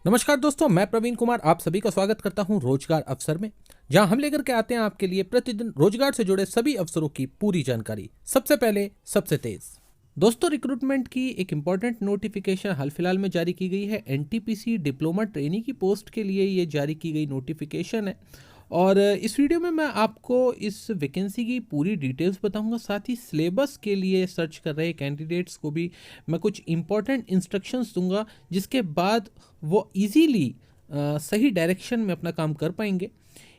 नमस्कार दोस्तों, मैं प्रवीण कुमार आप सभी का स्वागत करता हूं रोजगार अवसर में, जहां हम लेकर के आते हैं आपके लिए प्रतिदिन रोजगार से जुड़े सभी अवसरों की पूरी जानकारी। सबसे पहले सबसे तेज दोस्तों, रिक्रूटमेंट की एक इम्पॉर्टेंट नोटिफिकेशन हाल फिलहाल में जारी की गई है। एनटीपीसी डिप्लोमा ट्रेनी की पोस्ट के लिए ये जारी की गई नोटिफिकेशन है और इस वीडियो में मैं आपको इस वैकेंसी की पूरी डिटेल्स बताऊंगा। साथ ही सिलेबस के लिए सर्च कर रहे कैंडिडेट्स को भी मैं कुछ इम्पॉर्टेंट इंस्ट्रक्शंस दूंगा, जिसके बाद वो इजीली सही डायरेक्शन में अपना काम कर पाएंगे।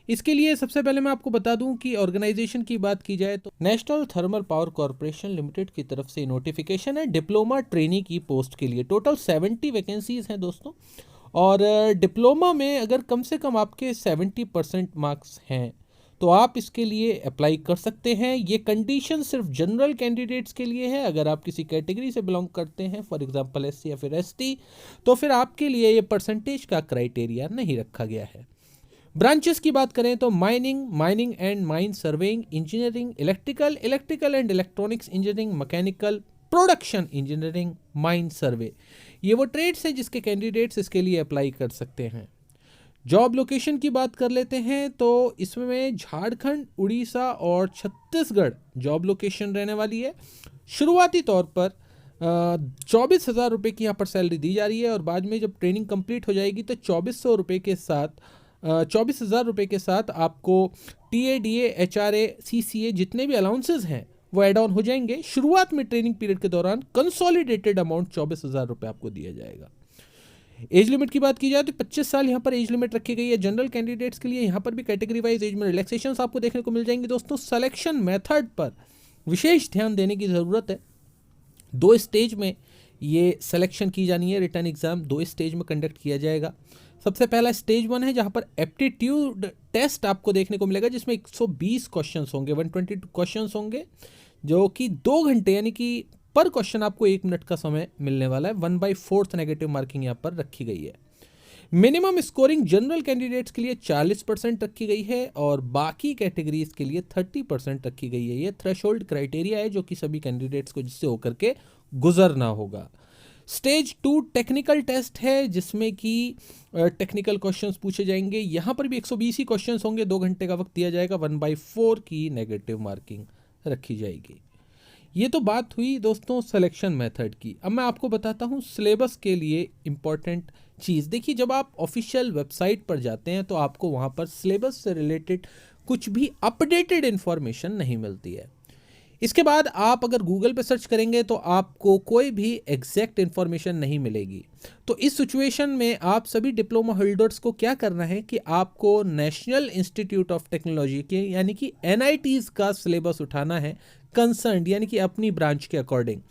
इसके लिए सबसे पहले मैं आपको बता दूं कि ऑर्गेनाइजेशन की बात की जाए तो national thermal power corporation limited की तरफ से नोटिफिकेशन है डिप्लोमा ट्रेनी की पोस्ट के लिए। टोटल 70 वैकेंसीज हैं दोस्तों, और डिप्लोमा में अगर कम से कम आपके 70% मार्क्स हैं तो आप इसके लिए अप्लाई कर सकते हैं। ये कंडीशन सिर्फ जनरल कैंडिडेट्स के लिए है। अगर आप किसी कैटेगरी से बिलोंग करते हैं, फॉर एग्जांपल एससी या फिर एसटी, तो फिर आपके लिए ये परसेंटेज का क्राइटेरिया नहीं रखा गया है। ब्रांचेस की बात करें तो mining and mine surveying engineering, electrical and electronics engineering, mechanical, production engineering, mine सर्वे, ये वो ट्रेड्स हैं जिसके कैंडिडेट्स इसके लिए अप्लाई कर सकते हैं। जॉब लोकेशन की बात कर लेते हैं तो इसमें झारखंड, उड़ीसा और छत्तीसगढ़ जॉब लोकेशन रहने वाली है। शुरुआती तौर पर 24,000 रुपये की यहाँ पर सैलरी दी जा रही है और बाद में जब ट्रेनिंग कंप्लीट हो जाएगी तो 2,400 रुपये के साथ 24,000 रुपये के साथ आपको TADA, HRA, CCA जितने भी अलाउंसेज हैं वो एड ऑन हो जाएंगे। शुरुआत में ट्रेनिंग पीरियड के दौरान कंसोलिडेटेड अमाउंट 24,000 रुपये आपको दिया जाएगा। एज लिमिट की बात की जाए तो 25 साल यहाँ पर एज लिमिट रखी गई है जनरल कैंडिडेट्स के लिए। यहाँ पर भी कैटेगरी वाइज एज में रिलैक्सेशन आपको देखने को मिल जाएंगे। दोस्तों, सिलेक्शन मेथड पर विशेष ध्यान देने की ज़रूरत है। 2 स्टेज में ये सिलेक्शन की जानी है। रिटर्न एग्जाम 2 स्टेज में कंडक्ट किया जाएगा। सबसे पहला स्टेज 1 है जहाँ पर एप्टीट्यूड टेस्ट आपको देखने को मिलेगा, जिसमें 120 क्वेश्चंस होंगे, 122 क्वेश्चंस होंगे, जो कि 2 घंटे यानी कि पर क्वेश्चन आपको 1 मिनट का समय मिलने वाला है। 1/4 नेगेटिव मार्किंग यहाँ पर रखी गई है। मिनिमम स्कोरिंग जनरल कैंडिडेट्स के लिए 40% रखी गई है और बाकी कैटेगरीज के लिए 30% रखी गई है। ये थ्रेशोल्ड क्राइटेरिया है जो कि सभी कैंडिडेट्स को जिससे होकर के गुजरना होगा। स्टेज 2 टेक्निकल टेस्ट है, जिसमें कि टेक्निकल क्वेश्चंस पूछे जाएंगे। यहाँ पर भी 120 ही क्वेश्चंस होंगे, 2 घंटे का वक्त दिया जाएगा। 1/4 की नेगेटिव मार्किंग रखी जाएगी। ये तो बात हुई दोस्तों सिलेक्शन मेथड की। अब मैं आपको बताता हूँ सिलेबस के लिए इम्पॉर्टेंट चीज़। देखिए, जब आप ऑफिशियल वेबसाइट पर जाते हैं तो आपको वहाँ पर सिलेबस से रिलेटेड कुछ भी अपडेटेड इन्फॉर्मेशन नहीं मिलती है। इसके बाद आप अगर गूगल पे सर्च करेंगे तो आपको कोई भी एग्जैक्ट इन्फॉर्मेशन नहीं मिलेगी। तो इस सिचुएशन में आप सभी डिप्लोमा होल्डर्स को क्या करना है कि आपको नेशनल इंस्टीट्यूट ऑफ टेक्नोलॉजी के यानी कि NITs का सिलेबस उठाना है, कंसर्न यानी कि अपनी ब्रांच के अकॉर्डिंग।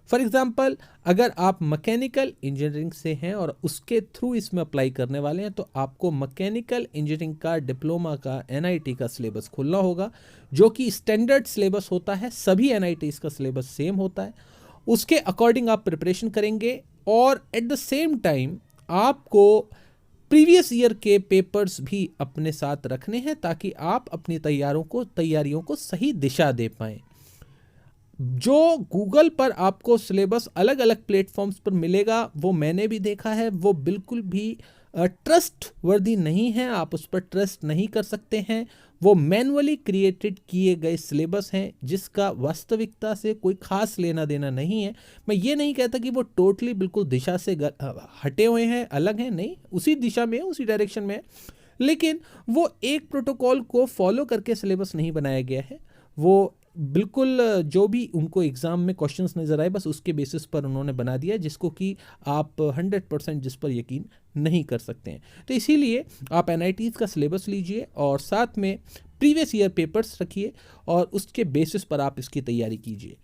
फॉर एग्जाम्पल, अगर आप मैकेनिकल इंजीनियरिंग से हैं और उसके थ्रू इसमें अप्लाई करने वाले हैं तो आपको मैकेनिकल इंजीनियरिंग का डिप्लोमा का NIT का सिलेबस खोलना होगा, जो कि स्टैंडर्ड सिलेबस होता है। सभी NITs का सिलेबस सेम होता है। उसके अकॉर्डिंग आप प्रिपरेशन करेंगे और एट द सेम टाइम आपको प्रीवियस ईयर के पेपर्स भी अपने साथ रखने हैं ताकि आप अपनी तैयारियों को सही दिशा दे पाएं। जो गूगल पर आपको सिलेबस अलग अलग प्लेटफॉर्म्स पर मिलेगा वो मैंने भी देखा है, वो बिल्कुल भी ट्रस्ट वर्दी नहीं है। आप उस पर ट्रस्ट नहीं कर सकते हैं। वो मैनुअली क्रिएटेड किए गए सिलेबस हैं जिसका वास्तविकता से कोई खास लेना देना नहीं है। मैं ये नहीं कहता कि वो टोटली बिल्कुल दिशा से हटे हुए हैं, अलग हैं, नहीं, उसी दिशा में है, उसी डायरेक्शन में है, लेकिन वो एक प्रोटोकॉल को फॉलो करके सिलेबस नहीं बनाया गया है। वो बिल्कुल जो भी उनको एग्ज़ाम में क्वेश्चंस नज़र आए बस उसके बेसिस पर उन्होंने बना दिया, जिसको कि आप 100% जिस पर यकीन नहीं कर सकते हैं। तो इसीलिए आप NITs का सिलेबस लीजिए और साथ में प्रीवियस ईयर पेपर्स रखिए और उसके बेसिस पर आप इसकी तैयारी कीजिए।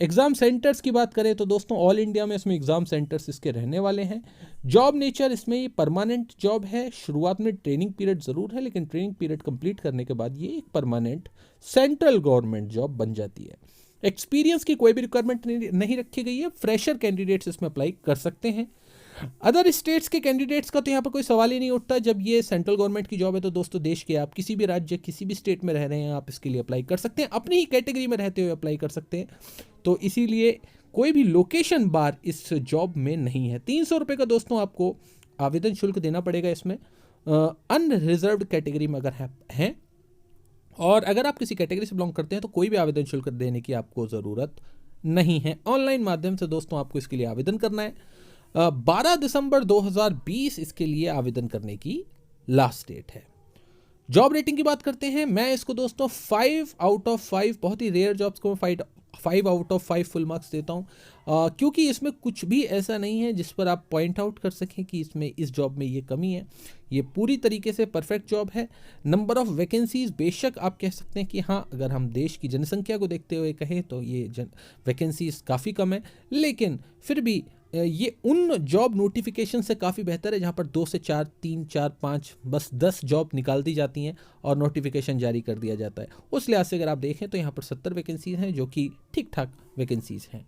एग्ज़ाम सेंटर्स की बात करें तो दोस्तों ऑल इंडिया में इसमें एग्ज़ाम सेंटर्स इसके रहने वाले हैं। जॉब नेचर इसमें ये परमानेंट जॉब है। शुरुआत में ट्रेनिंग पीरियड ज़रूर है, लेकिन ट्रेनिंग पीरियड कंप्लीट करने के बाद ये एक परमानेंट सेंट्रल गवर्नमेंट जॉब बन जाती है। एक्सपीरियंस की कोई भी रिक्वायरमेंट नहीं रखी गई है। फ्रेशर कैंडिडेट्स इसमें अप्लाई कर सकते हैं। अदर स्टेट्स के कैंडिडेट्स का तो यहाँ पर कोई सवाल ही नहीं उठता। जब ये सेंट्रल गवर्नमेंट की जॉब है तो दोस्तों देश के आप किसी भी राज्य, किसी भी स्टेट में रह रहे हैं, आप इसके लिए अप्लाई कर सकते हैं। अपनी ही कैटेगरी में रहते हुए अप्लाई कर सकते हैं। तो इसीलिए कोई भी लोकेशन बार इस जॉब में नहीं है। 300 रुपये का दोस्तों आपको आवेदन शुल्क देना पड़ेगा इसमें अनरिजर्व्ड कैटेगरी में अगर हैं, और अगर आप किसी कैटेगरी से बिलोंग करते हैं तो कोई भी आवेदन शुल्क देने की आपको ज़रूरत नहीं है। ऑनलाइन माध्यम से दोस्तों आपको इसके लिए आवेदन करना है। 12 दिसंबर 2020 इसके लिए आवेदन करने की लास्ट डेट है। जॉब रेटिंग की बात करते हैं, मैं इसको दोस्तों 5 आउट ऑफ 5, बहुत ही रेयर जॉब्स को 5 आउट ऑफ 5 फुल मार्क्स देता हूँ, क्योंकि इसमें कुछ भी ऐसा नहीं है जिस पर आप पॉइंट आउट कर सकें कि इसमें इस जॉब में ये कमी है। ये पूरी तरीके से परफेक्ट जॉब है। नंबर ऑफ वैकेंसीज, बेशक आप कह सकते हैं कि हाँ, अगर हम देश की जनसंख्या को देखते हुए कहें तो ये वैकेंसीज काफ़ी कम है, लेकिन फिर भी ये उन जॉब नोटिफिकेशन से काफ़ी बेहतर है जहाँ पर 2 से 4, 3, 4, 5, बस 10 जॉब निकाल दी जाती हैं और नोटिफिकेशन जारी कर दिया जाता है। उस लिहाज से अगर आप देखें तो यहाँ पर 70 वैकेंसीज हैं, जो कि ठीक ठाक वैकेंसीज हैं।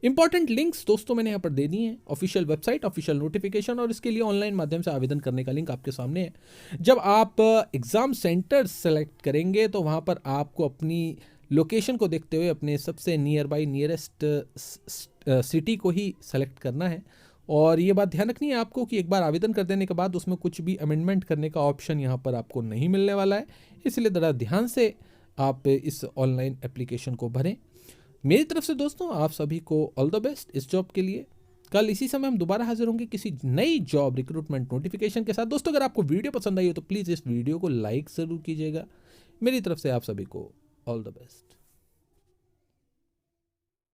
इंपॉर्टेंट लिंक्स दोस्तों मैंने यहाँ पर दे दी हैं, ऑफिशियल वेबसाइट, ऑफिशियल नोटिफिकेशन, और इसके लिए ऑनलाइन माध्यम से आवेदन करने का लिंक आपके सामने है। जब आप एग्ज़ाम सेंटर सेलेक्ट करेंगे तो वहाँ पर आपको अपनी लोकेशन को देखते हुए अपने सबसे नियरेस्ट सिटी को ही सेलेक्ट करना है। और ये बात ध्यान रखनी है आपको कि एक बार आवेदन कर देने के बाद उसमें कुछ भी अमेंडमेंट करने का ऑप्शन यहाँ पर आपको नहीं मिलने वाला है, इसलिए ज़रा ध्यान से आप इस ऑनलाइन एप्लीकेशन को भरें। मेरी तरफ से दोस्तों आप सभी को ऑल द बेस्ट इस जॉब के लिए। कल इसी समय हम दोबारा हाजिर होंगे किसी नई जॉब रिक्रूटमेंट नोटिफिकेशन के साथ। दोस्तों अगर आपको वीडियो पसंद आई हो तो प्लीज़ इस वीडियो को लाइक ज़रूर कीजिएगा। मेरी तरफ से आप सभी को ऑल द बेस्ट।